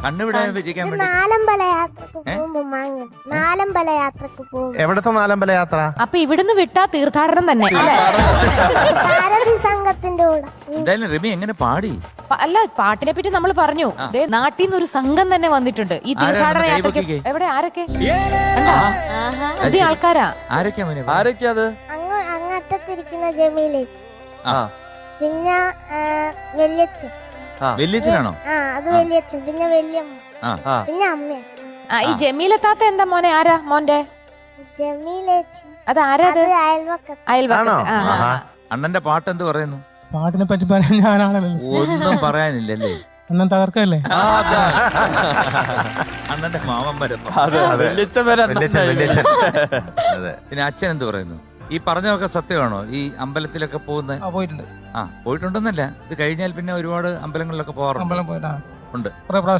കണ്ണുവിടാൻ ഇരിക്കാൻ വേണ്ടി നാലമ്പല യാത്രക്ക് പോകുമ്പോ വാങ്ങിയത്. നാലമ്പല യാത്രക്ക് പോകും. എവിടത്തെ നാലമ്പല യാത്ര? അപ്പൊ ഇവിടുന്ന് വിട്ടാ തീർത്ഥാടനം തന്നെ അല്ലേ? സാരഥി സംഘത്തിന്റെ കൂടെ. എന്തായാലും റിമി എങ്ങനെ പാടി? അല്ല, പാട്ടിനെ പറ്റി നമ്മൾ പറഞ്ഞു. നാട്ടിൽ നിന്ന് ഒരു സംഘം തന്നെ വന്നിട്ടുണ്ട് ഈ തീർത്ഥാടന ആരാണ് യാത്രക്ക്. കൈവക്കിക്ക്? എവിടെ? ആരൊക്കെ? പുതിയ ആൾക്കാരാ. ആരൊക്കെയാ മോനെ? ആരൊക്കെയാ അത്? അങ്ങറ്റത്തിരിക്കുന്ന ജമീലേക്ക്, ആ പിന്നെ വല്യച്ഛൻ. വെല്ലിച്ചനാണോ? അത് വല്യച്ഛൻ, പിന്നെ വല്യമ്മ, ആ പിന്നെ അമ്മയച്ഛൻ. ഈ ജമീലത്താത്ത എന്താ മോനെ? ആരാ മോന്റെ? ജമീലേച്ചി അത് ആരാ? അത് അയൽവക്കത്ത്. അയൽവക്കത്ത്. അണ്ണന്റെ പാട്ട് എന്ത് പറയുന്നു? പാട്ടിനെ പറ്റി പറയാൻ ഞാനാണല്ലോ. ഒന്നും പറയാനില്ലല്ലേ? അണ്ണൻ തകർക്കല്ലേ? അണ്ണന്റെ മാമൻ വരപ്പ. അതെ. പിന്നെ അച്ഛൻ എന്ത് പറയുന്നു? ഈ പറഞ്ഞതൊക്കെ സത്യമാണോ? ഈ അമ്പലത്തിലൊക്കെ പോകുന്ന പോയിട്ടുണ്ട്. പോയിട്ടുണ്ടെന്നല്ല, ഇത് കഴിഞ്ഞാൽ പിന്നെ ഒരുപാട് അമ്പലങ്ങളിലൊക്കെ പോകാറുണ്ട്. അമ്പലം പോയിട്ടാ ഉണ്ട്. കുറെ പ്രാവശ്യം